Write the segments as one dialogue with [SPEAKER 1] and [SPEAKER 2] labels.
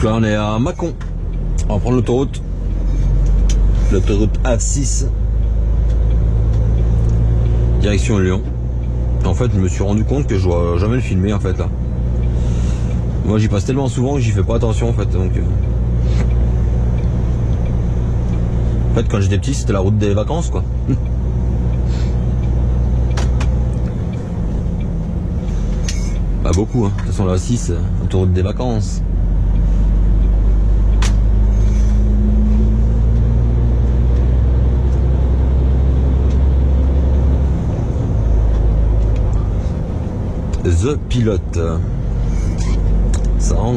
[SPEAKER 1] Donc là on est à Mâcon. On va prendre l'autoroute A6 direction Lyon. En fait je me suis rendu compte que je dois jamais le filmer en fait là. Moi j'y passe tellement souvent que j'y fais pas attention en fait. Donc en fait quand j'étais petit c'était la route des vacances quoi. Pas beaucoup hein. De toute façon la A6 autoroute des vacances. The Pilote. Ça rend.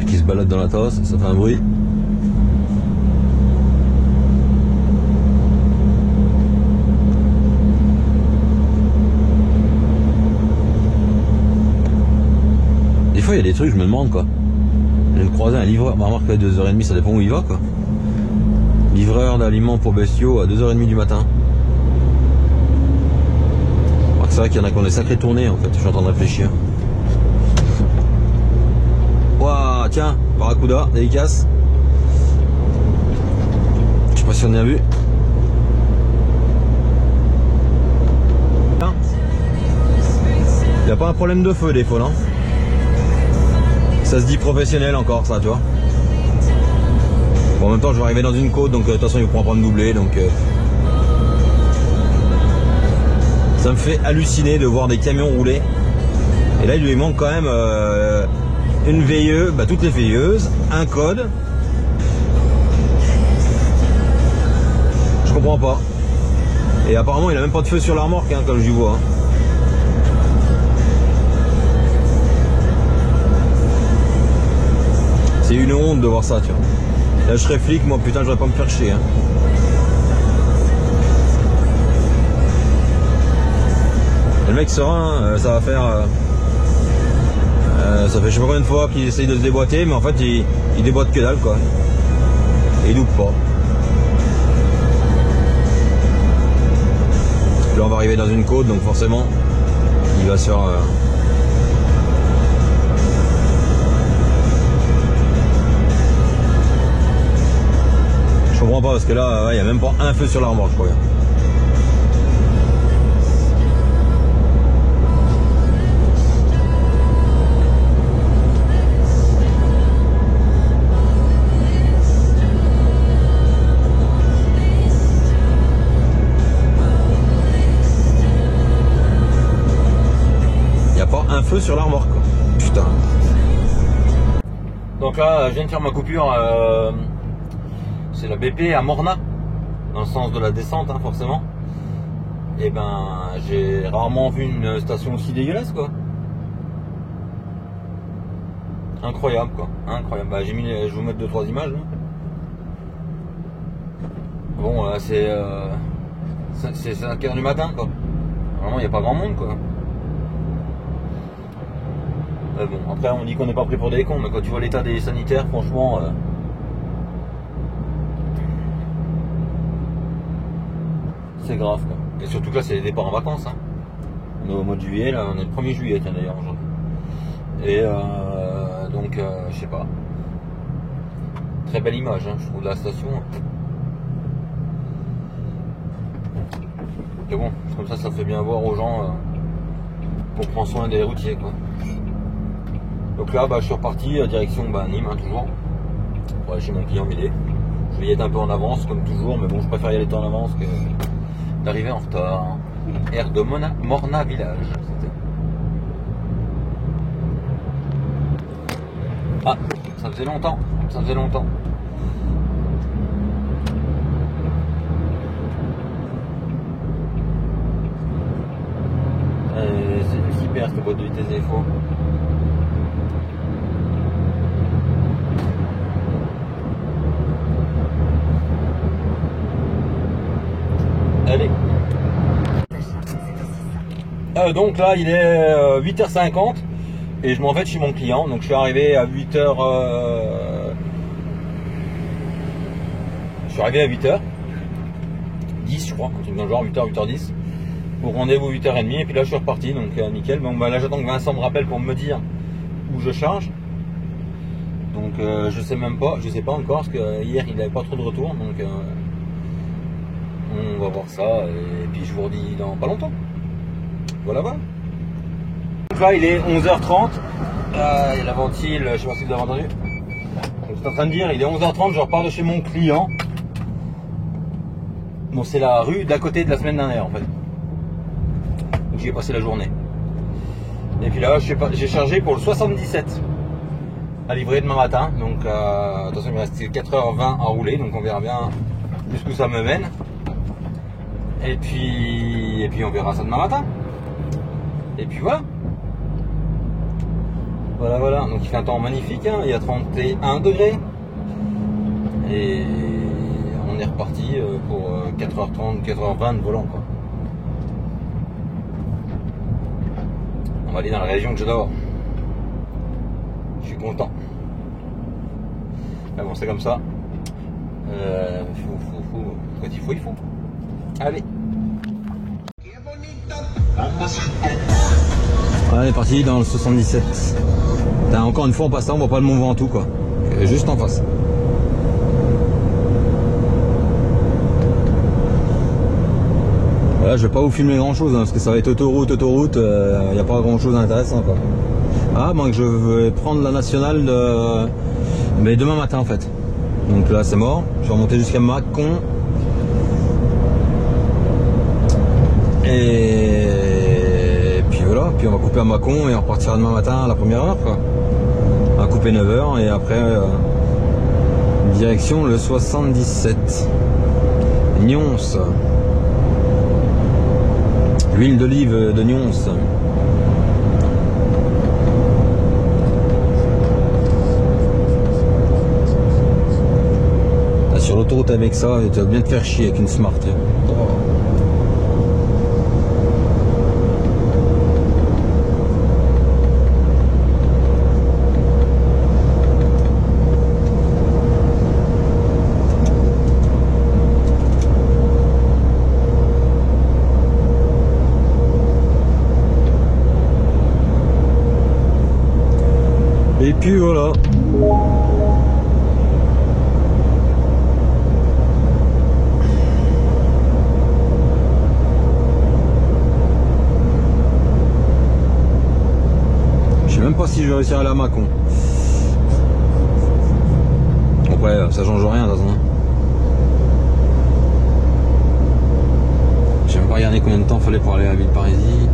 [SPEAKER 1] Qui se balade dans la tasse, ça fait un bruit. Des fois il y a des trucs, je me demande quoi. Je viens de croiser un livreur, ma remarque à 2h30, ça dépend où il va quoi. Livreur d'aliments pour bestiaux à 2h30 du matin. C'est vrai qu'il y en a qui ont des sacrées tournées en fait, je suis en train de réfléchir. Ouah, tiens, Barracuda, dédicace. Je sais pas si on a vu. Il n'y a pas un problème de feu des fois, non? Ça se dit professionnel encore, ça, tu vois. Bon, en même temps, je vais arriver dans une côte, donc de toute façon, il pourra pas me doubler, donc. Ça me fait halluciner de voir des camions rouler. Et là, il lui manque quand même. Une veilleuse, bah toutes les veilleuses, un code. Je comprends pas. Et apparemment il a même pas de feu sur la remorque hein, comme je vois. Hein. C'est une honte de voir ça tu vois. Là je serais flic moi putain je vais pas me faire chier. Hein. Et le mec serein, ça va faire... ça fait je sais pas combien de fois qu'il essaye de se déboîter, mais en fait il déboîte que dalle quoi. Et il loupe pas. Là on va arriver dans une côte donc forcément il va se faire... Je comprends pas parce que là il n'y a même pas un feu sur la remorque je crois. Un feu sur la remorque quoi. Putain. Donc là je viens de faire ma coupure c'est la BP à Morna dans le sens de la descente hein, forcément. Et ben j'ai rarement vu une station aussi dégueulasse quoi. Incroyable quoi. Incroyable. Bah, j'ai mis je vais vous mettre 2-3 images là. Bon là c'est 5h du matin quoi. Vraiment il n'y a pas grand monde quoi. Bon, après on dit qu'on n'est pas pris pour des cons, mais quand tu vois l'état des sanitaires, franchement, c'est grave quoi. Et surtout que là c'est les départs en vacances. Hein. On est au mois de juillet, là on est le 1er juillet tiens d'ailleurs aujourd'hui. Et donc je sais pas. Très belle image, hein, je trouve de la station. Mais bon, comme ça fait bien voir aux gens pour prendre soin des routiers quoi. Donc là bah, je suis reparti direction Nîmes hein, toujours pour aller chez mon client Millet. Je vais y être un peu en avance comme toujours mais bon je préfère y aller en avance que d'arriver en retard. Air de Morna Village. Ah, ça faisait longtemps. Ça faisait longtemps. C'est super cette boîte de vitesse des fois. Allez. Donc là il est 8h50 et je m'en vais chez mon client. Donc je suis arrivé à 8h. Je suis arrivé à 8h10 je crois, un truc dans le genre 8h, 8h10. Pour rendez-vous 8h30 et puis là je suis reparti, donc nickel. Bon bah là j'attends que Vincent me rappelle pour me dire où je charge. Donc je sais même pas, je sais pas encore parce que hier il n'avait pas trop de retour, donc on va voir ça et puis je vous redis dans pas longtemps. Voilà. Donc là il est 11h30, il y a la ventile, je sais pas si vous avez entendu. Donc c'est en train de dire, il est 11h30, je repars de chez mon client. Bon c'est la rue d'à côté de la semaine dernière en fait. Donc j'y ai passé la journée. Et puis là j'ai chargé pour le 77 à livrer demain matin. Donc attention il me reste 4h20 à rouler, donc on verra bien jusqu'où ça me mène. Et puis on verra ça demain matin. Et puis voilà. Voilà, donc il fait un temps magnifique, hein. Il y a 31 degrés. Et on est reparti pour 4h30, 4h20 de volant quoi. On va aller dans la région que j'adore. Je suis content. Mais bon c'est comme ça. Quand il faut. Allez. On est parti dans le 77. Encore une fois en passant, on voit pas le Mont Ventoux quoi. Juste en face. Voilà, je vais pas vous filmer grand chose hein, parce que ça va être autoroute, il n'y a pas grand chose d'intéressant quoi. Ah moi je vais prendre la nationale mais demain matin en fait. Donc là c'est mort, je vais remonter jusqu'à Mâcon. Et puis voilà, puis on va couper à Mâcon et on repartira demain matin à la première heure quoi. On va couper 9h et après direction le 77. Nyons. L'huile d'olive de Nyons. Là, sur l'autoroute avec ça, tu vas bien te faire chier avec une Smart. Oh. Et puis voilà. Je sais même pas si je vais réussir à aller à Mâcon. Après, ça change rien de toute façon. J'ai même pas regardé combien de temps il fallait pour aller à la Villeparisis.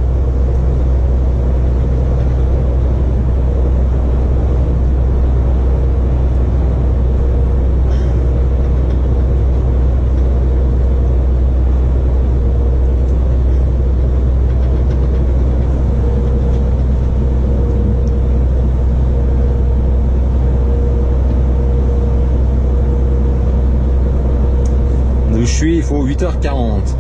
[SPEAKER 1] Il faut 8h40.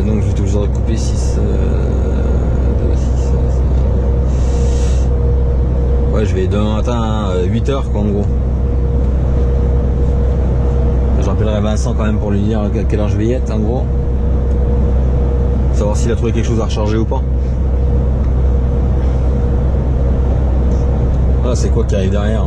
[SPEAKER 1] Donc je vais toujours couper 6. Ouais, je vais demain matin à 8h quoi en gros. J'appellerai Vincent quand même pour lui dire à quelle heure je vais y être en gros. Savoir s'il a trouvé quelque chose à recharger ou pas. Ah, c'est quoi qui arrive derrière?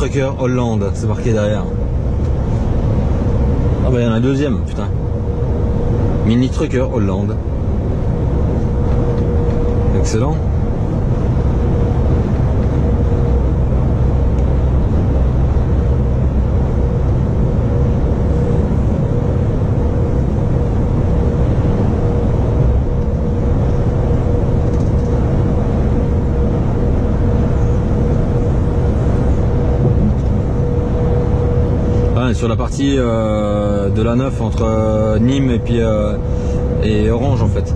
[SPEAKER 1] Trucker Hollande, c'est marqué derrière. Ah bah il y en a un deuxième, putain. Mini Trucker Hollande. Excellent. Sur la partie de la 9 entre Nîmes et puis et Orange en fait.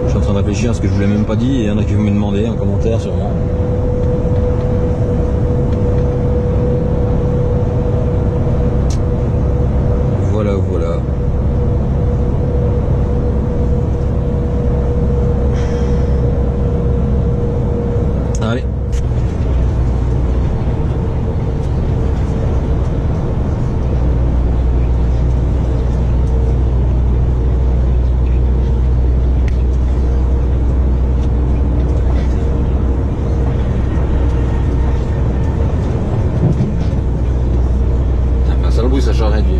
[SPEAKER 1] Je suis en train de réfléchir à ce que je vous l'ai même pas dit et il y en a qui vont me demander en commentaire sûrement. Voilà, voilà. Allez. Ça change rien de vie.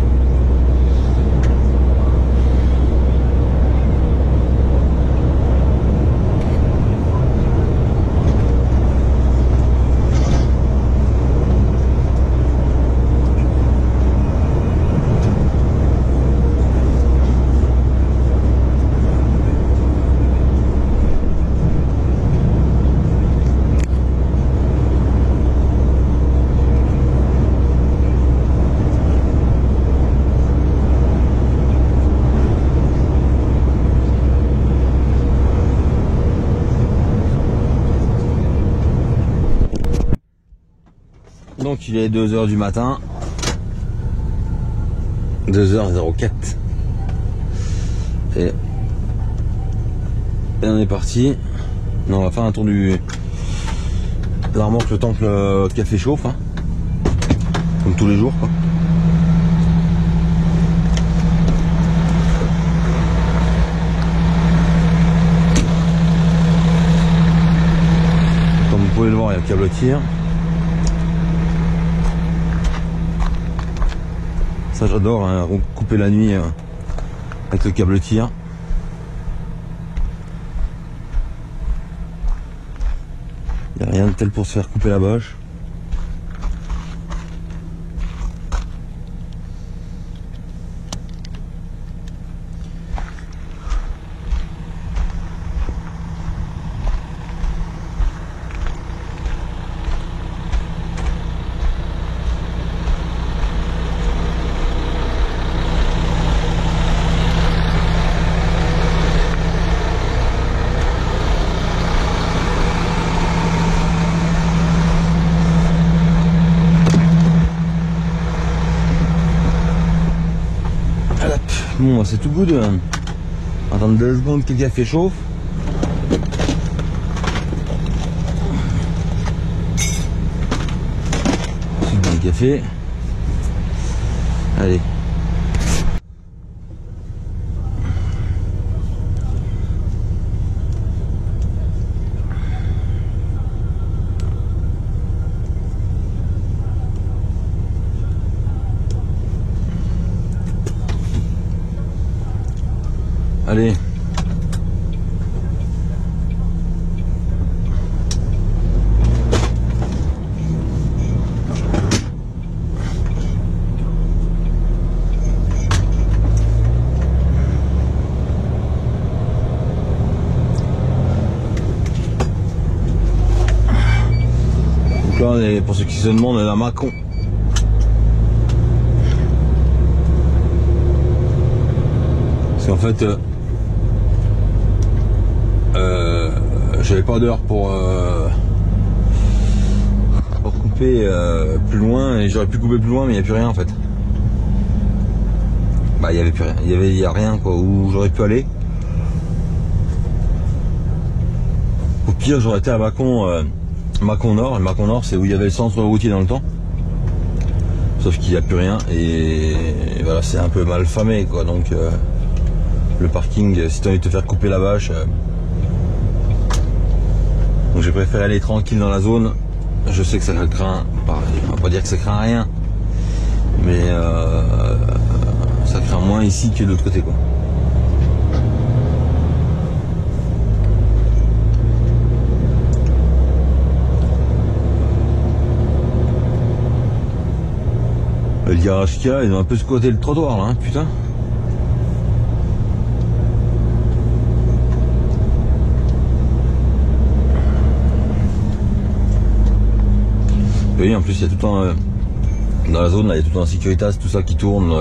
[SPEAKER 1] Donc il est 2h du matin, 2h04 et on est parti. Non, on va faire un tour de la remorque le temps que le café chauffe, hein. Comme tous les jours quoi. Comme vous pouvez le voir, il y a le câble tir. Ça j'adore, hein, couper la nuit avec le câble tir. Il n'y a rien de tel pour se faire couper la bâche. Bon, c'est tout good. Attendre 2 secondes que le café chauffe. Ensuite, le café. Allez. Allez. Donc là, on est, pour ceux qui se demandent, on est à Mâcon. Parce qu'en fait, j'avais pas d'heure pour couper plus loin, et j'aurais pu couper plus loin mais il n'y a plus rien en fait. Bah il y avait plus rien, il y a rien quoi où j'aurais pu aller. Au pire j'aurais été à Mâcon, Mâcon Nord, et Mâcon Nord c'est où il y avait le centre routier dans le temps. Sauf qu'il n'y a plus rien et voilà, c'est un peu mal famé quoi, donc le parking, si tu as envie de te faire couper la vache. Donc j'ai préféré aller tranquille dans la zone je sais que ça craint, on va pas dire que ça craint rien, mais ça craint moins ici que de l'autre côté, quoi. Le garage qu'il y a, il est un peu squatté le trottoir là, hein, putain. Oui, en plus il y a tout le temps dans la zone là, il y a tout le temps un Securitas, tout ça qui tourne.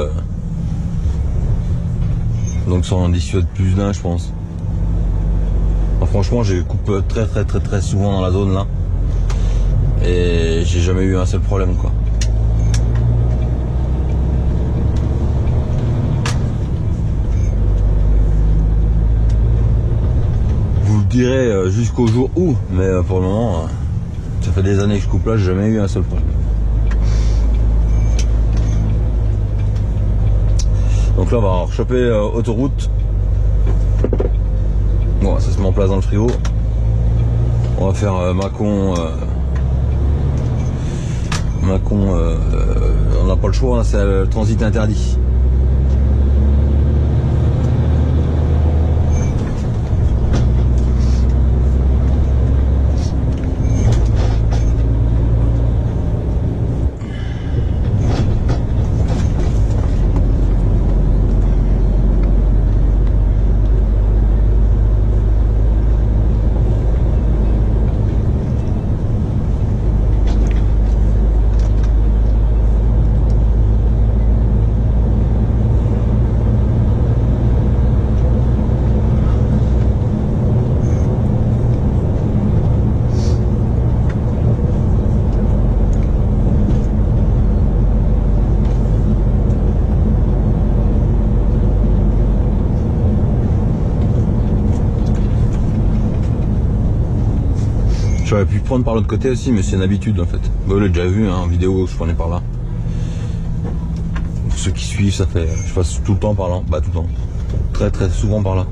[SPEAKER 1] Donc ça en dissuade plus d'un, je pense. Enfin, franchement, je coupe très souvent dans la zone là. Et j'ai jamais eu un seul problème, quoi. Vous le direz jusqu'au jour où, mais pour le moment, ça fait des années que je coupe là, j'ai jamais eu un seul problème. Donc là, on va rechoper autoroute. Bon, ça se met en place dans le frigo. On va faire Mâcon. On n'a pas le choix, hein, c'est le transit interdit. J'aurais pu prendre par l'autre côté aussi, mais c'est une habitude en fait. Bon, je l'ai déjà vu hein, en vidéo où je prenais par là. Pour ceux qui suivent, ça fait. Je passe tout le temps par là. Bah tout le temps. Très souvent par là.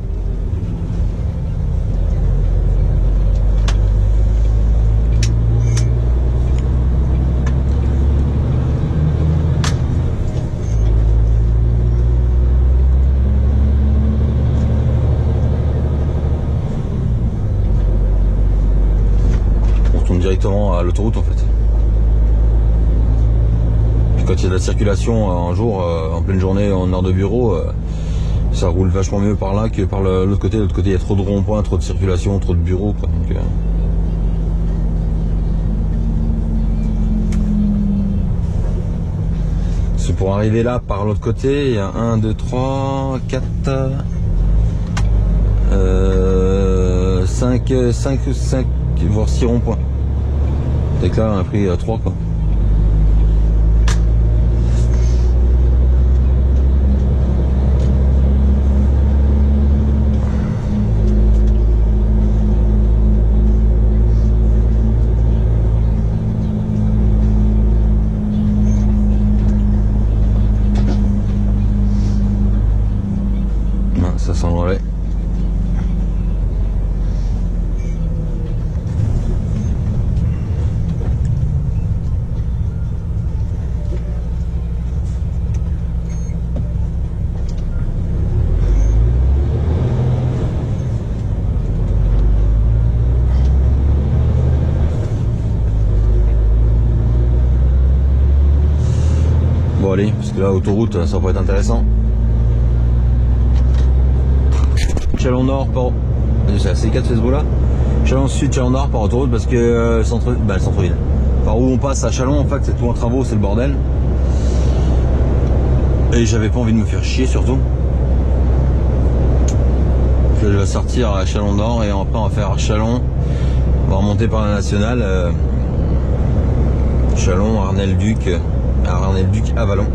[SPEAKER 1] Directement à l'autoroute en fait. Puis quand il y a de la circulation un jour en pleine journée en heure de bureau, ça roule vachement mieux par là que par l'autre côté. De l'autre côté il y a trop de ronds-points, trop de circulation, trop de bureaux quoi. Donc, c'est pour arriver là par l'autre côté, il y a 1, 2, 3, 4 5 voire 6 ronds-points. Donc là on a pris 3 quoi. Ça sent le relais. Bon allez, parce que là autoroute ça pourrait être intéressant. Chalon Nord par... C'est assez 4 ce là. Chalon Sud, Chalon Nord par autoroute parce que le centre-ville. Par où on passe à Chalon en fait c'est tout en travaux, c'est le bordel. Et j'avais pas envie de me faire chier surtout. Je vais sortir à Chalon Nord et après on va faire Chalon. On va remonter par la nationale. Chalon, Arnel-Duc, Avalon.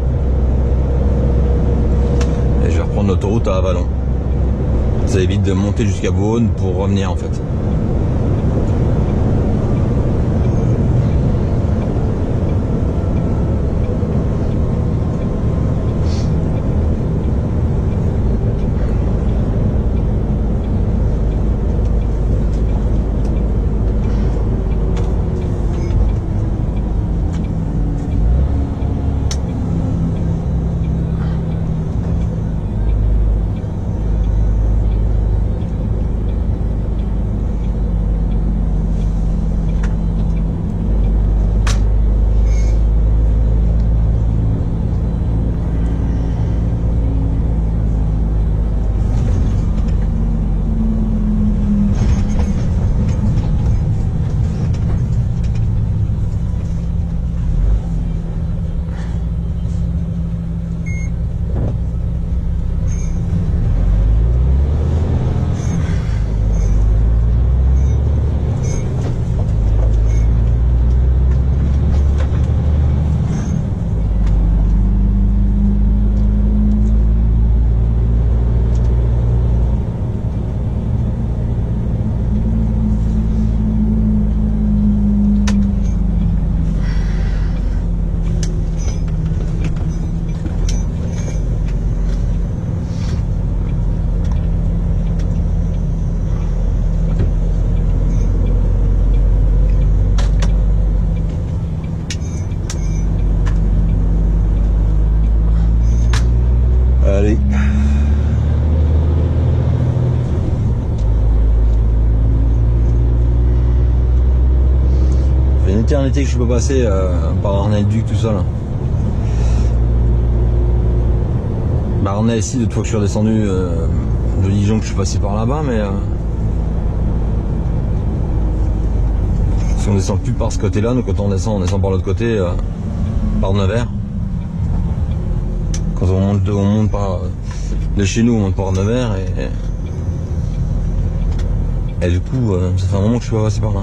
[SPEAKER 1] Et je vais reprendre l'autoroute à Avalon. Ça évite de monter jusqu'à Beaune pour revenir en fait. éternité que je peux passer par Arnay-le-Duc, tout ça là. Bah Arnay ici, d'autres fois que je suis redescendu de Dijon, que je suis passé par là-bas, mais si on descend plus par ce côté-là, nous quand on descend par l'autre côté, par Nevers. Quand on monte par de chez nous, on monte par Nevers et du coup, ça fait un moment que je suis pas passé par là.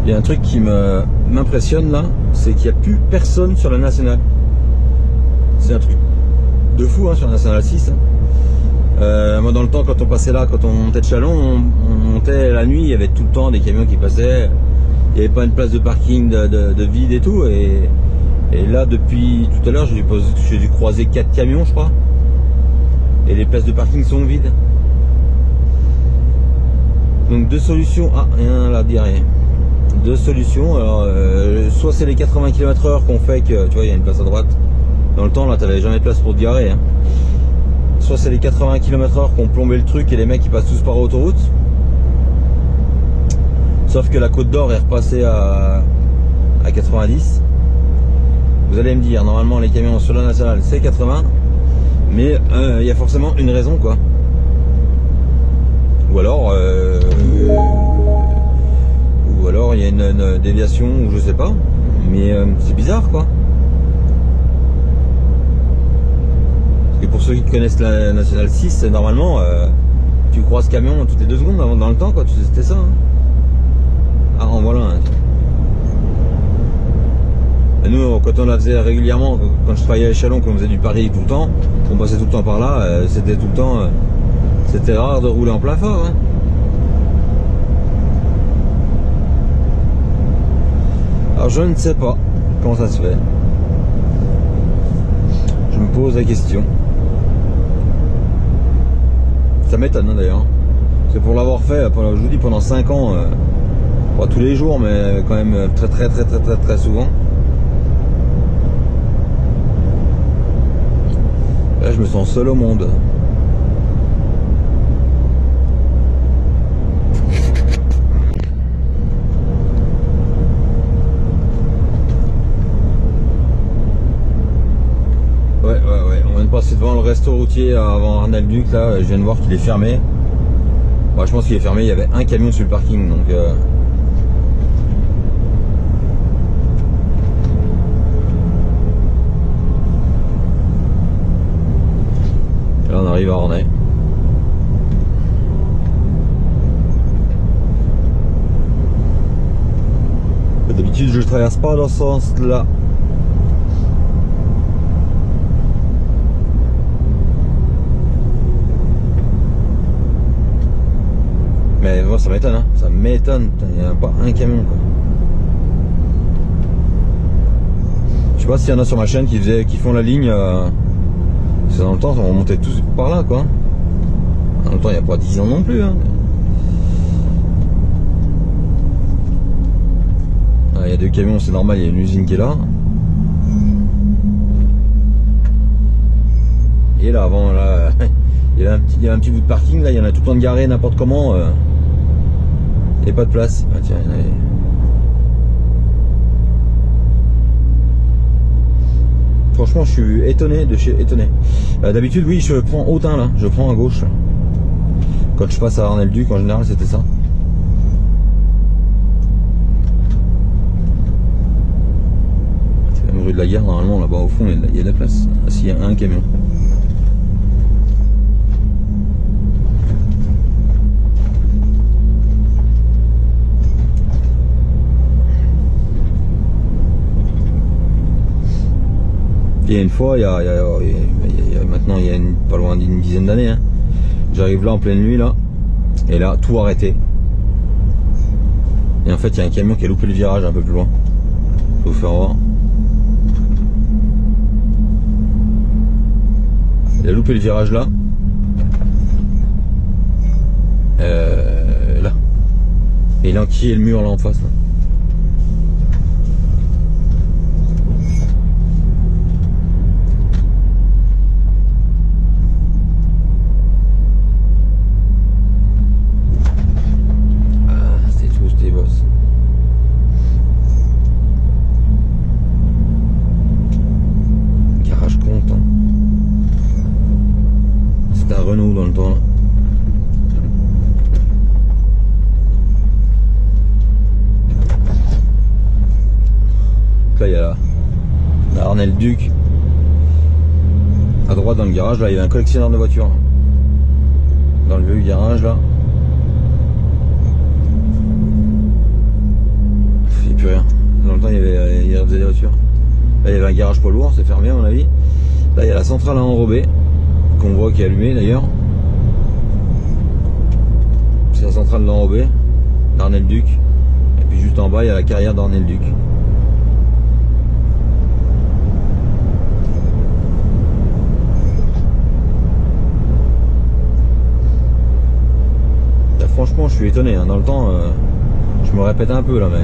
[SPEAKER 1] Il y a un truc qui m'impressionne là, c'est qu'il n'y a plus personne sur la nationale. C'est un truc de fou hein, sur la nationale 6. Moi dans le temps, quand on passait là, quand on montait de Chalon, on montait la nuit, il y avait tout le temps des camions qui passaient. Il n'y avait pas une place de parking de vide et tout. Et là depuis tout à l'heure, j'ai dû croiser 4 camions je crois. Et les places de parking sont vides. Donc deux solutions. Ah, rien là, derrière. Deux solutions, alors soit c'est les 80 km/h qu'on fait que tu vois il y a une place à droite. Dans le temps là t'avais jamais de place pour te garer hein. Soit c'est les 80 km/h qu'on plombait le truc et les mecs ils passent tous par autoroute. Sauf que la Côte d'Or est repassée à 90. Vous allez me dire normalement les camions sur la nationale c'est 80. Mais il y a forcément une raison quoi. Ou alors il y a une déviation ou je sais pas, mais c'est bizarre quoi. Parce que pour ceux qui connaissent la nationale 6, normalement tu croises camion toutes les 2 secondes dans le temps quoi, c'était ça hein. Ah en voilà hein. Et nous quand on la faisait régulièrement, quand je travaillais à Chalon, qu'on faisait du Paris tout le temps, on passait tout le temps par là, c'était tout le temps c'était rare de rouler en plein phare hein. Alors je ne sais pas comment ça se fait. Je me pose la question. Ça m'étonne hein, d'ailleurs. C'est pour l'avoir fait, je vous dis pendant 5 ans, pas tous les jours, mais quand même très souvent. Là je me sens seul au monde. Passer devant le resto routier avant Arnay-le-Duc là, je viens de voir qu'il est fermé. Moi je pense qu'il est fermé, il y avait un camion sur le parking donc là on arrive à Arnay. D'habitude je traverse pas dans ce sens là. Mais bon, ça m'étonne, hein. Ça m'étonne, il n'y a pas un camion quoi. Je sais pas s'il y en a sur ma chaîne qui font la ligne. C'est dans le temps, on montait tous par là quoi. En même temps, il n'y a pas 10 ans non plus. Hein. Ah, il y a 2 camions, c'est normal, il y a une usine qui est là. Et là, avant, là, il y a un petit bout de parking, là, il y en a tout le temps de garé n'importe comment. Il n'y a pas de place. Ah, tiens, franchement, je suis étonné de chez étonné. D'habitude, oui, je prends Autun là, je prends à gauche. Quand je passe à Arnay-le-Duc, en général, c'était ça. C'est la rue de la Gare, normalement, là-bas au fond, il y a de la place. Ah, s'il y a un camion. Il y a une fois, maintenant il y a pas loin d'une dizaine d'années, hein, j'arrive là en pleine nuit là, et là tout arrêté. Et en fait il y a un camion qui a loupé le virage un peu plus loin. Je vais vous faire voir. Il a loupé le virage là, Et il a enquillé le mur là en face. Là. Renault dans le temps là. Là il y a la Arnel Duc à droite dans le garage. Là il y a un collectionneur de voitures dans le vieux garage là. Il n'y a plus rien. Dans le temps il y avait des voitures. Là il y avait un garage poids lourd, c'est fermé à mon avis. Là il y a la centrale à enrober qu'on voit qui est allumée d'ailleurs. C'est la centrale d'enrobé d'Arnel Duc. Et puis juste en bas il y a la carrière d'Arnel Duc. Là, franchement je suis étonné, hein. Dans le temps je me répète un peu là mais.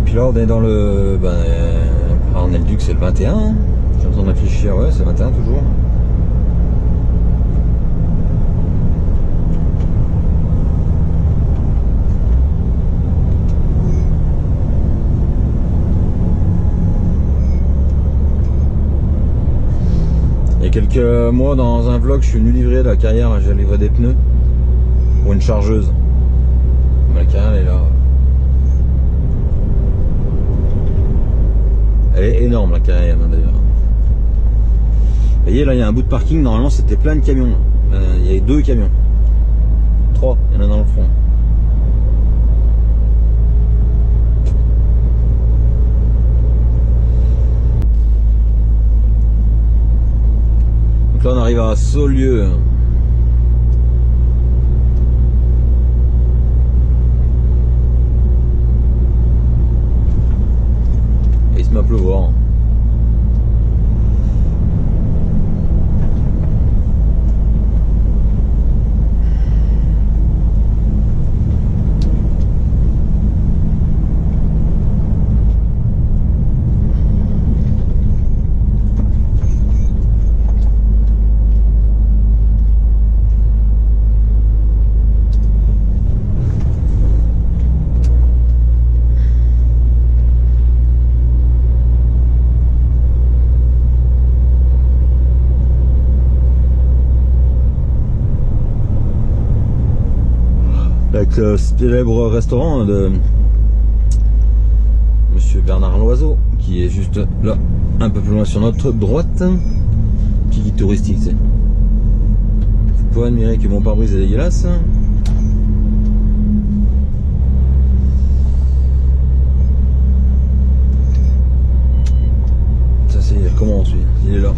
[SPEAKER 1] Puis là on est dans le Arnel Duc, c'est le 21 hein. Je suis en train de réfléchir, ouais c'est le 21 toujours. Il y a quelques mois dans un vlog je suis venu livrer la carrière, j'ai livré des pneus pour une chargeuse. La carrière elle est là. Elle est énorme la carrière d'ailleurs. Vous voyez là il y a un bout de parking, normalement c'était plein de camions. Il y avait 2 camions. 3, il y en a dans le fond. Donc là on arrive à Saulieu. Il se met à pleuvoir. Avec le célèbre restaurant de Monsieur Bernard Loiseau qui est juste là, un peu plus loin sur notre droite. Petit guide touristique, c'est. Faut pas admirer que mon pare-brise est dégueulasse. Ça c'est, il recommence lui, il est là.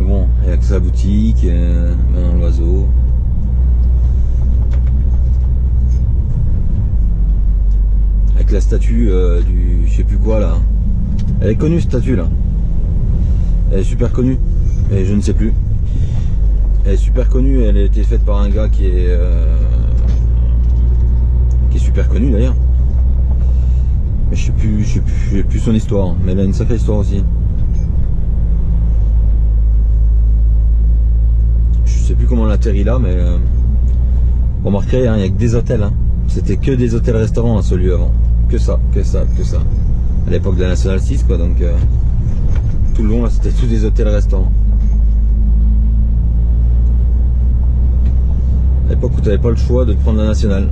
[SPEAKER 1] Bon, il n'y a que sa boutique, un oiseau. Avec la statue du je sais plus quoi là. Elle est connue cette statue là. Elle est super connue. Et je ne sais plus. Elle est super connue, elle a été faite par un gars qui est super connu d'ailleurs. Mais je sais plus son histoire. Mais elle a une sacrée histoire aussi. Je sais plus comment on atterrit là, mais vous remarquerez, hein, il n'y a que des hôtels. Hein. C'était que des hôtels-restaurants à ce lieu avant. que ça. À l'époque de la Nationale 6 quoi, donc tout le long là c'était tous des hôtels-restaurants. À l'époque où tu n'avais pas le choix de prendre la Nationale.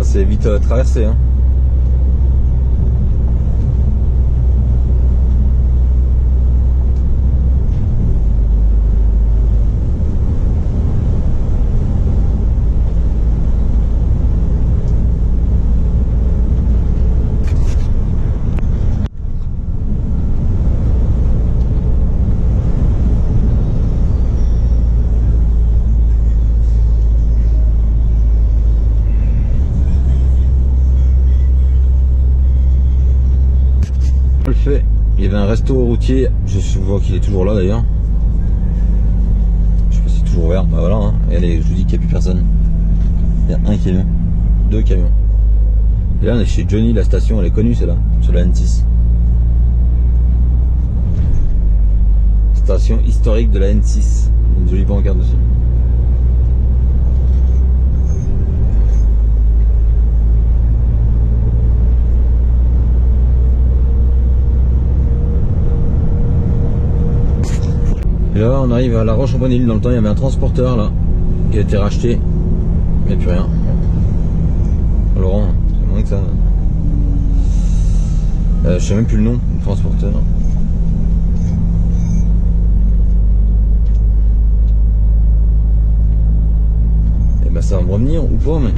[SPEAKER 1] C'est vite traversé hein. Fait. Il y avait un resto routier, je vois qu'il est toujours là d'ailleurs. Je sais pas si c'est toujours ouvert, bah voilà, hein. Et allez, je vous dis qu'il n'y a plus personne. Il y a un camion, 2 camions. Et là on est chez Johnny, la station elle est connue celle-là, sur la N6. Station historique de la N6, une jolie pancarte dessus. Et là on arrive à La Roche-en-Bonneville. Dans le temps il y avait un transporteur là qui a été racheté, il n'y a plus rien. Laurent, c'est moins que ça. Je sais même plus le nom du transporteur. Et ben ça va me revenir ou pas, mais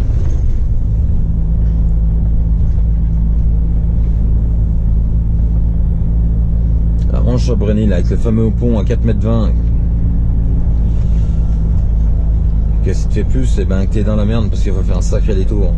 [SPEAKER 1] la Roche-en-Bonneville avec le fameux pont à 4,20 m. Que si tu fais plus, et ben que t'es dans la merde parce qu'il faut faire un sacré détour.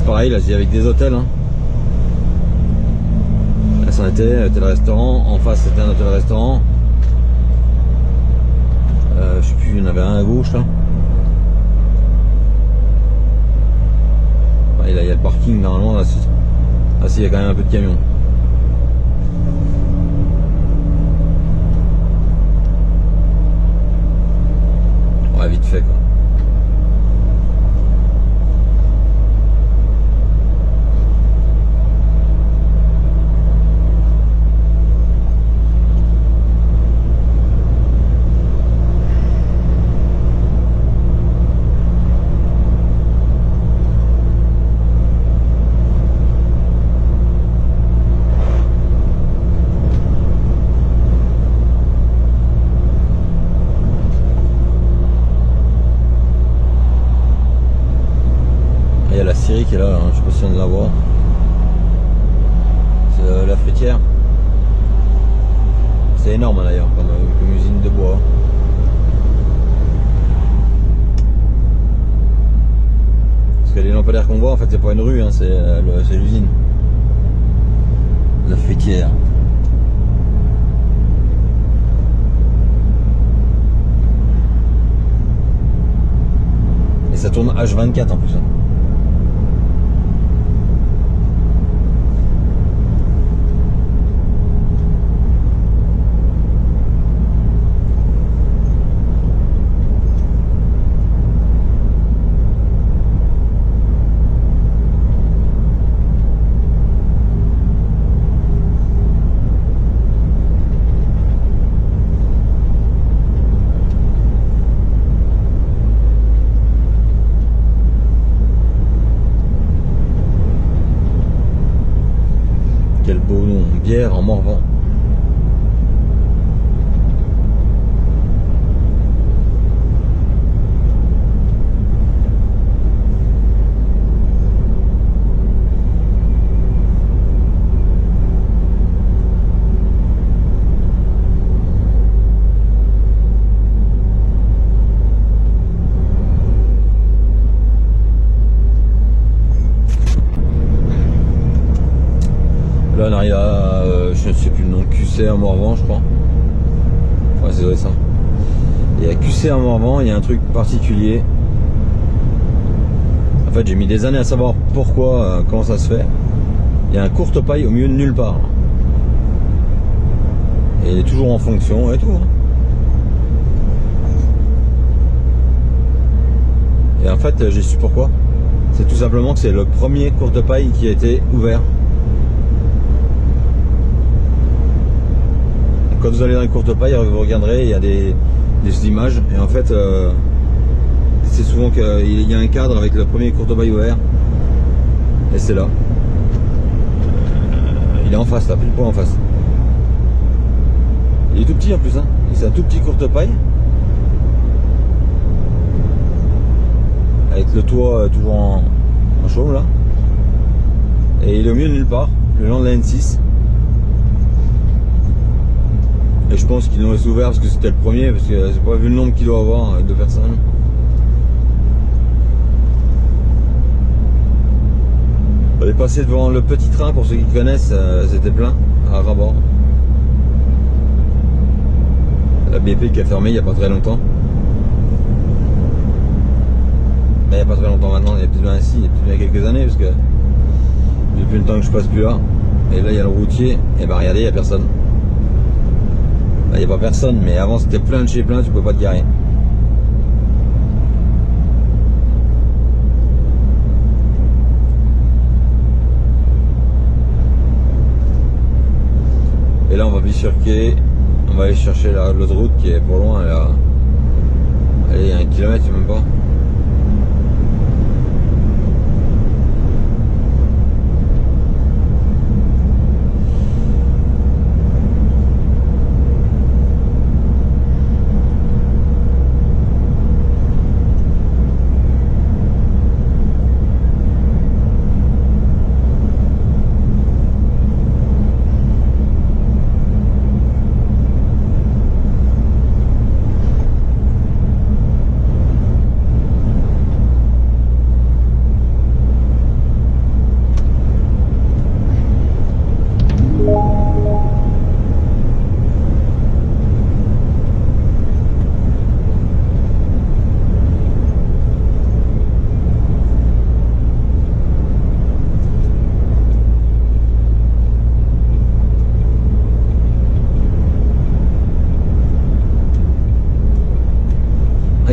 [SPEAKER 1] Pareil, là c'est avec des hôtels hein. Là c'en était, hôtel-restaurant, en face c'était un hôtel-restaurant. Je sais plus, il y en avait un à gauche là. Là il y a le parking normalement, là il y a quand même un peu de camions. Ouais, vite fait quoi. Il y a la Syrie qui est là, hein. Je sais pas si on vient de la voir. C'est la fruitière. C'est énorme d'ailleurs comme usine de bois. Parce que les lampadaires qu'on voit en fait c'est pas une rue, hein, c'est l'usine. La fruitière. Et ça tourne H24 en plus. Hein. quel beau nom, Bière en Morvan. Là on arrive à, je ne sais plus le nom, QC à Morvan je crois. Ouais c'est vrai ça. Et à QC à Morvan il y a un truc particulier. En fait j'ai mis des années à savoir pourquoi, comment ça se fait. Il y a un courte paille au milieu de nulle part. Et il est toujours en fonction et tout. Et en fait j'ai su pourquoi. C'est tout simplement que c'est le premier courte paille qui a été ouvert. Quand vous allez dans les courtes pailles, vous regarderez, il y a des images. Et en fait, c'est souvent qu'il y a un cadre avec le premier courte paille ouvert. Et c'est là. Il est en face, là, pile poil en face. Il est tout petit en plus, hein. C'est un tout petit courte paille. Avec le toit toujours en chaume là. Et il est au milieu de nulle part, le long de la N6. Et je pense qu'ils l'ont laissé ouvert parce que c'était le premier, parce que j'ai pas vu le nombre qu'il doit avoir de personnes. On est passé devant le petit train, pour ceux qui connaissent, c'était plein à ras-bord. La BP qui a fermé il n'y a pas très longtemps. Mais il n'y a pas très longtemps maintenant, il y a peut-être bien ici, il y a peut-être bien quelques années, parce que depuis le temps que je passe plus là. Et là il y a le routier, et bah regardez, il n'y a personne. Il n'y a pas personne, mais avant c'était plein de chez plein, tu peux pas te garer. Et là on va bifurquer, on va aller chercher l'autre route qui est pour loin, là. Allez, il y a 1 kilomètre, même pas.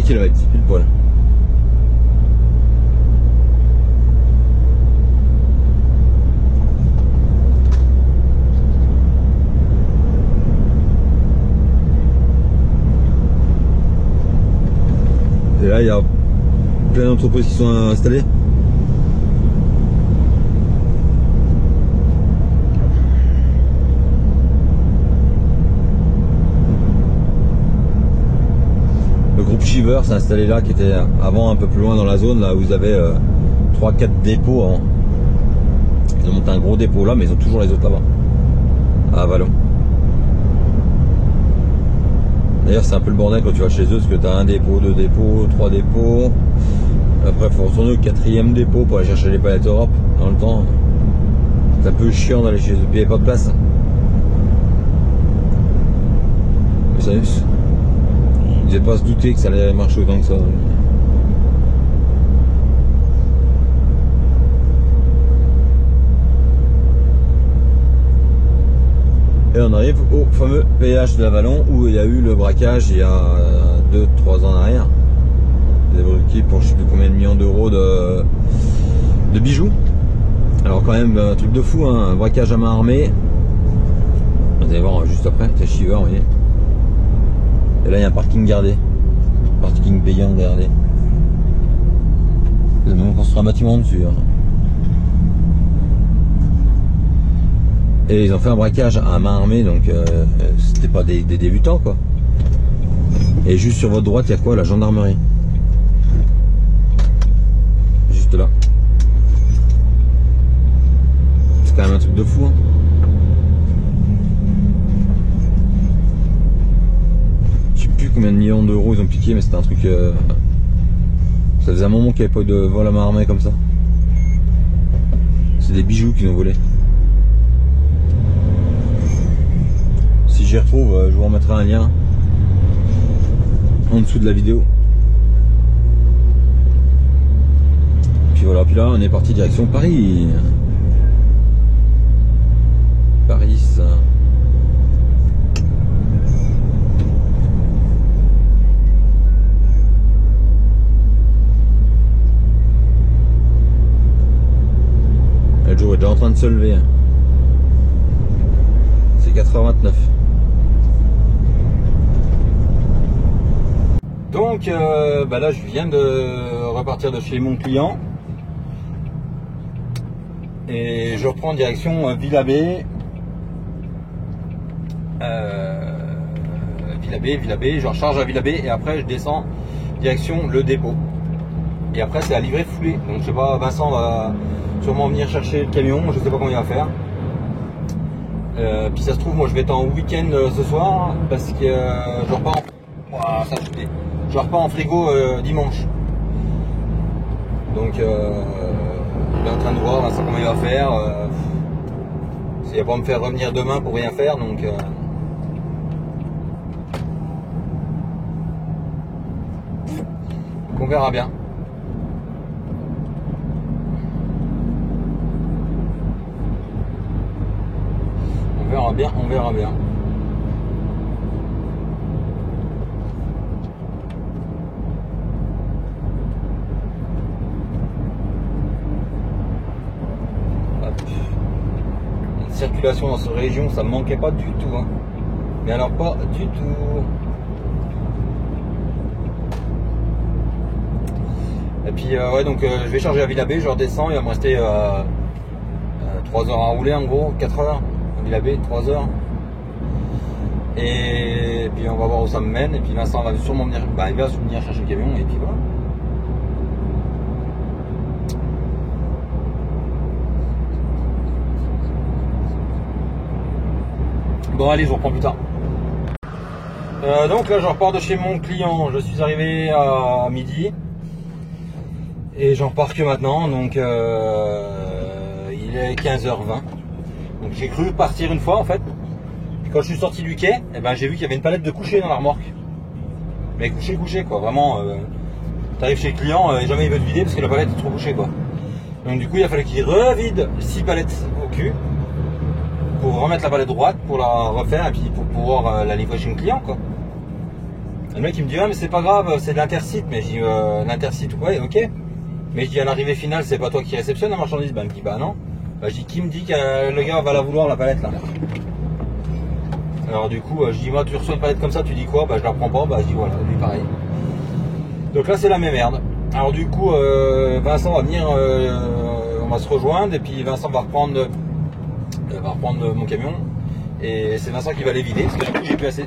[SPEAKER 1] Kilomètre, pile poil. Et là il y a plein d'entreprises qui sont installées. Shiver s'est installé là, qui était avant un peu plus loin dans la zone, là où vous avez 3-4 dépôts avant. Ils ont monté un gros dépôt là, mais ils ont toujours les autres là-bas, à Vallon. D'ailleurs c'est un peu le bordel quand tu vas chez eux, parce que tu as un dépôt, 2 dépôts, 3 dépôts. Après il faut retourner au 4e dépôt pour aller chercher les palettes Europe. Dans le temps, c'est un peu chiant d'aller chez eux, puis il n'y a pas de place. Mais ça, ils n'avaient pas à se douter que ça allait marcher autant que ça. Et on arrive au fameux péage de l'Avallon où il y a eu le braquage il y a 2-3 ans en arrière. Ils avaient bloqué pour je sais plus combien de millions d'euros de bijoux. Alors quand même un truc de fou, hein, un braquage à main armée. Vous allez voir juste après, c'est Shiver, vous voyez. Et là il y a un parking gardé, parking payant gardé. Ils ont même construit un bâtiment dessus. Hein. Et ils ont fait un braquage à main armée, donc c'était pas des débutants quoi. Et juste sur votre droite, il y a quoi? La gendarmerie. Juste là. C'est quand même un truc de fou. Hein. Je sais plus combien de millions d'euros ils ont piqué, mais c'était un truc... Ça faisait un moment qu'il n'y avait pas eu de vol à main armée comme ça. C'est des bijoux qu'ils ont volés. Si j'y retrouve, je vous remettrai un lien en dessous de la vidéo. Puis voilà, puis là on est parti direction Paris. Paris. Le jour est déjà en train de se lever. C'est 4h29. Donc là je viens de repartir de chez mon client et je reprends direction Villabé. Villabé, je recharge à Villabé et après je descends direction le dépôt. Et après c'est à livrer foulée. Donc je sais pas, Vincent va sûrement venir chercher le camion, je sais pas comment il va faire. Puis ça se trouve, moi je vais être en week-end ce soir parce que je repars en... Ouah, ça a sauté. Je repars en frigo dimanche. Donc il est en train de voir Vincent comment il va faire. Il va pas me faire revenir demain pour rien faire, donc on verra bien. On verra bien. Hop. Une circulation dans cette région, ça me manquait pas du tout. Hein. Mais alors pas du tout. Et puis ouais, donc je vais charger à Villabé, je redescends, il va me rester 3 heures à rouler en gros, 4 heures. Villabé, 3 heures. Et puis on va voir où ça me mène. Et puis Vincent va sûrement venir, il va venir chercher le camion. Et puis voilà. Bon allez, je reprends plus tard. Donc là je repars de chez mon client. Je suis arrivé à midi. Et j'en repars que maintenant. Donc il est 15h20. Donc j'ai cru partir une fois en fait. Puis quand je suis sorti du quai, j'ai vu qu'il y avait une palette de couchés dans la remorque. Mais couché quoi, vraiment. T'arrives chez le client et jamais il veut te vider parce que la palette est trop couchée quoi. Donc du coup il a fallu qu'il revide 6 palettes au cul pour remettre la palette droite, pour la refaire et puis pour pouvoir la livrer chez le client quoi. Et le mec il me dit ah mais c'est pas grave, c'est de l'intercite. Mais je dis l'intercite ouais ok. Mais je dis à l'arrivée finale c'est pas toi qui réceptionne la marchandise. Il me dit bah non. Je dis qui me dit que le gars va la vouloir la palette là. Alors du coup je dis moi tu reçois une palette comme ça, tu dis quoi? Je la prends pas, je dis voilà, lui pareil. Donc là c'est la même merde. Alors du coup Vincent va venir, on va se rejoindre et puis Vincent va reprendre mon camion et c'est Vincent qui va les vider parce que du coup j'ai plus assez.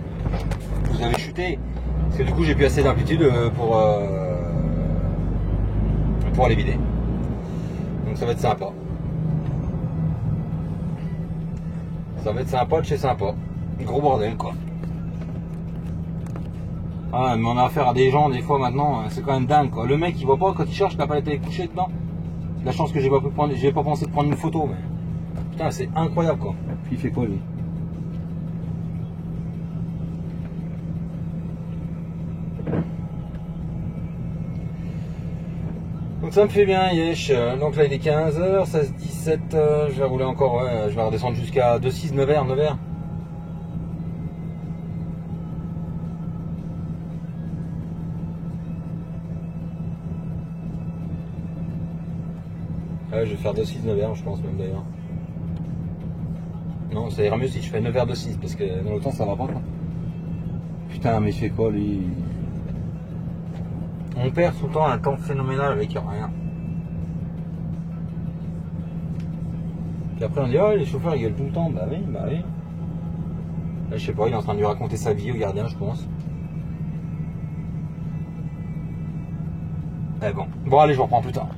[SPEAKER 1] Vous avez chuté parce que du coup j'ai plus assez d'amplitude pour les vider. Donc ça va être sympa. Ça va être sympa de chez sympa. Gros bordel quoi. Ah mais on a affaire à des gens des fois maintenant, c'est quand même dingue quoi. Le mec il voit pas quand il cherche la palette est couchée dedans. La chance que j'ai pas pensé de prendre une photo mais. Putain c'est incroyable quoi. Puis il fait quoi lui? Donc ça me fait bien yesh. Donc là il est 15h, 16-17, je vais rouler encore, ouais, je vais redescendre jusqu'à 2,6, 9h. Ouais, je vais faire 2,6, 9h je pense même d'ailleurs. Non, ça ira mieux si je fais 9h 2,6 parce que dans le temps ça va pas quoi. Putain mais il fait quoi lui? On perd tout le temps un temps phénoménal avec rien. Puis après on dit, oh les chauffeurs ils gueulent tout le temps. Bah oui, bah oui. Là je sais pas, il est en train de lui raconter sa vie au gardien je pense. Eh bon, bon allez je reprends plus tard.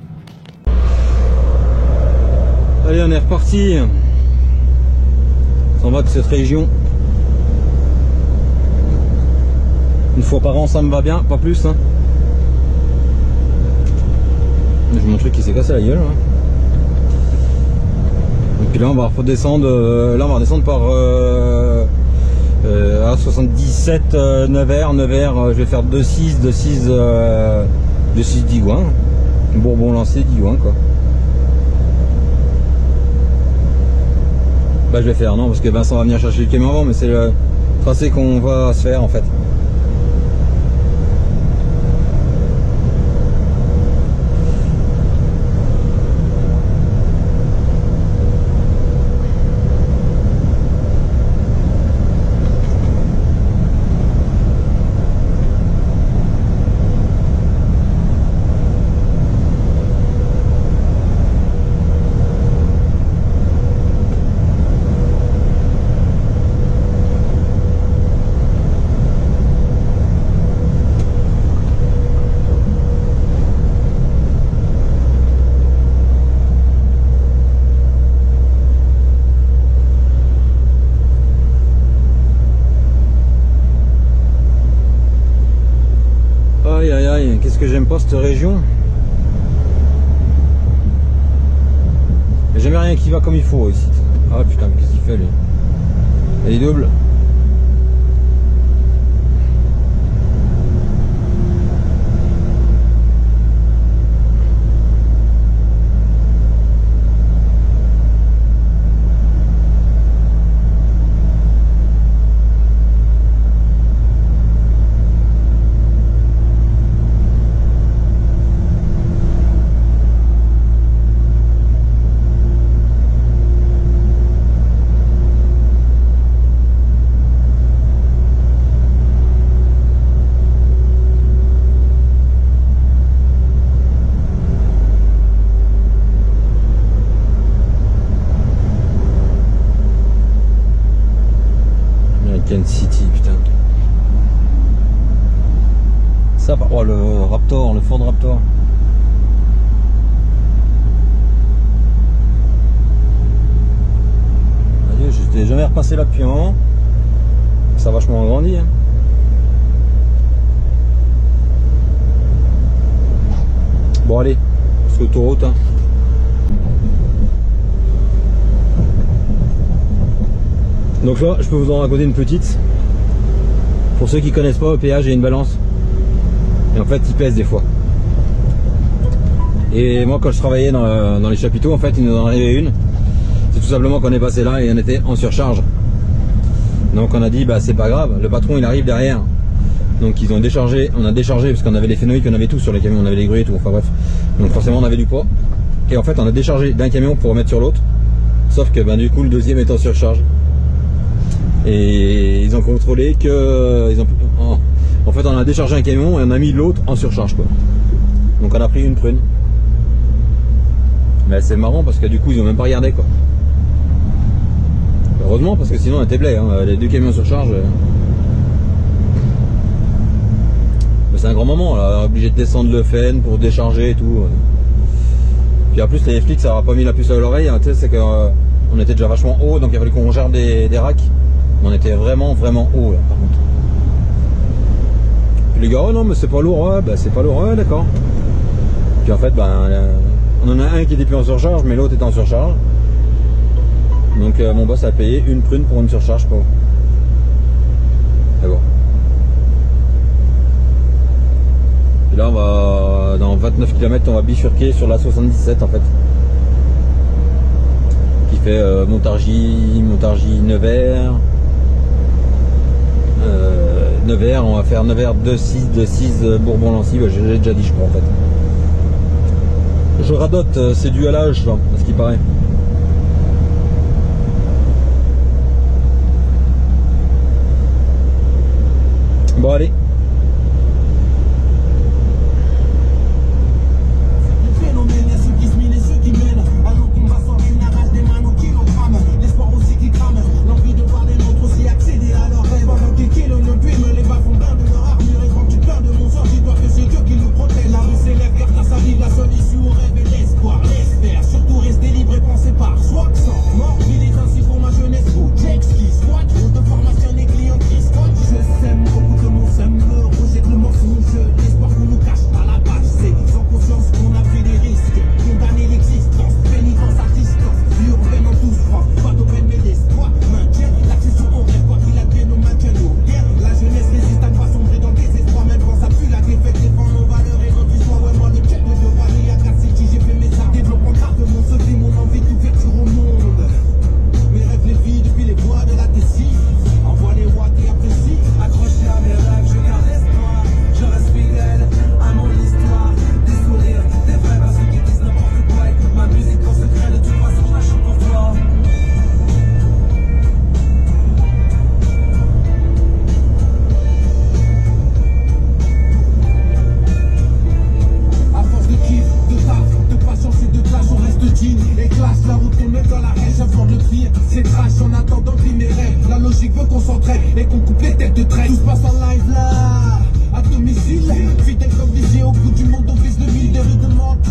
[SPEAKER 1] Allez on est reparti. On s'en va de cette région. Une fois par an ça me va bien, pas plus hein. J'ai mon truc qui s'est cassé la gueule hein. Et puis là on va redescendre, par A77 Nevers, je vais faire 2-6 Digoin. Bourbon lancé Digoin quoi. Bah je vais faire non parce que Vincent va venir chercher le camion avant mais c'est le tracé qu'on va se faire en fait. Qu'est-ce que j'aime pas cette région. J'ai jamais rien qui va comme il faut ici. Ah putain, qu'est-ce qu'il fait lui? Elle est double. City, putain. Ça, oh le Raptor, le Ford Raptor. Adieu, je n'étais jamais repassé là depuis un moment. Ça a vachement agrandi. Hein. Bon allez, sur l'autoroute. Hein. Donc là, je peux vous en raconter une petite. Pour ceux qui connaissent pas, au péage, il y a une balance. Et en fait, il pèse des fois. Et moi, quand je travaillais dans les chapiteaux, en fait, il nous en arrivait une. C'est tout simplement qu'on est passé là et on était en surcharge. Donc on a dit, bah c'est pas grave, le patron il arrive derrière. Donc ils ont déchargé, on a déchargé parce qu'on avait les phénoïques, on avait tout sur les camions, on avait les grues et tout, enfin bref. Donc forcément on avait du poids. Et en fait on a déchargé d'un camion pour remettre sur l'autre. Sauf que ben, du coup le deuxième est en surcharge. Et ils ont contrôlé que en fait on a déchargé un camion et on a mis l'autre en surcharge quoi. Donc on a pris une prune. Mais c'est marrant parce que du coup ils ont même pas regardé quoi. Heureusement parce que sinon on était blé, hein. Les deux camions en surcharge. Mais c'est un grand moment là, obligé de descendre le FN pour décharger et tout. Puis en plus les flics ça aura pas mis la puce à l'oreille, hein. Tu sais c'est qu'on était déjà vachement haut donc il a fallu qu'on gère des racks. On était vraiment haut là, par contre. Puis les gars, oh non mais c'est pas lourd, ouais, bah c'est pas lourd, ouais d'accord. Puis en fait ben on en a un qui était plus en surcharge mais l'autre était en surcharge. Donc mon boss a payé une prune pour une surcharge pour. Et bon. Et là on va dans 29 km on va bifurquer sur la 77 en fait. Qui fait Montargis, Nevers. Nevers, on va faire Nevers 2-6 Bourbon-Lancy, bah, j'ai déjà dit je crois en fait. Je radote, c'est dû à l'âge, à ce qui paraît. Bon allez.
[SPEAKER 2] concentré et qu'on coupe les têtes de trait. Tout se passe en live là, à domicile. Fidèle comme visé au bout du monde, on vise le mille des rues de Mantes.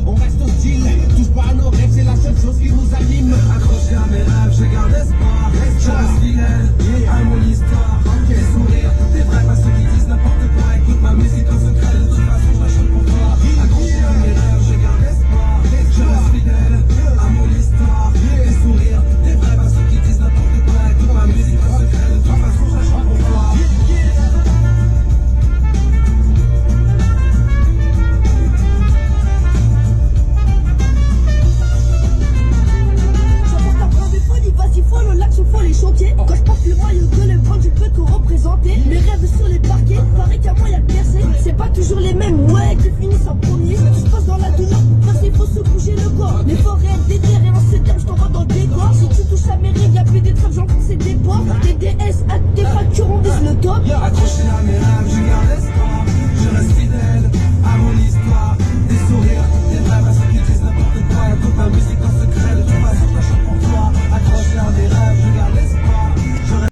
[SPEAKER 2] On reste hostile, touche pas à nos rêves, c'est la seule chose qui nous anime. Accroché à mes rêves, je garde espoir. Je reste fidèle à mon histoire. Quel sourire, t'es vrai pas ceux qui disent n'importe quoi. Écoute ma musique en secret, de toute façon je la chante pour toi. Accroché à mes rêves, je garde espoir. Je reste fidèle à mon histoire. Quel sourire, t'es vrai pas ceux qui disent n'importe quoi. Écoute ma musique en secret, de toute façon je la chante pour toi. Vas-y follow l'action, faut les choquer. Quand je porte le maillot de LeBron, je peux que représenter. Mes rêves sur les parquets, paraît qu'à moi y'a percé. C'est pas toujours les mêmes, ouais, qui finissent en premier. Tout se passe dans la douleur, pour percer, faut se bouger le corps. Les forêts, des terres et en ces termes, je t'envoie dans le décor. Si tu touches à mes rêves, y'a plus des trappes, j'en c'est des ports. Des DS, à tes fractures, on vise le top. Accroché à mes rêves,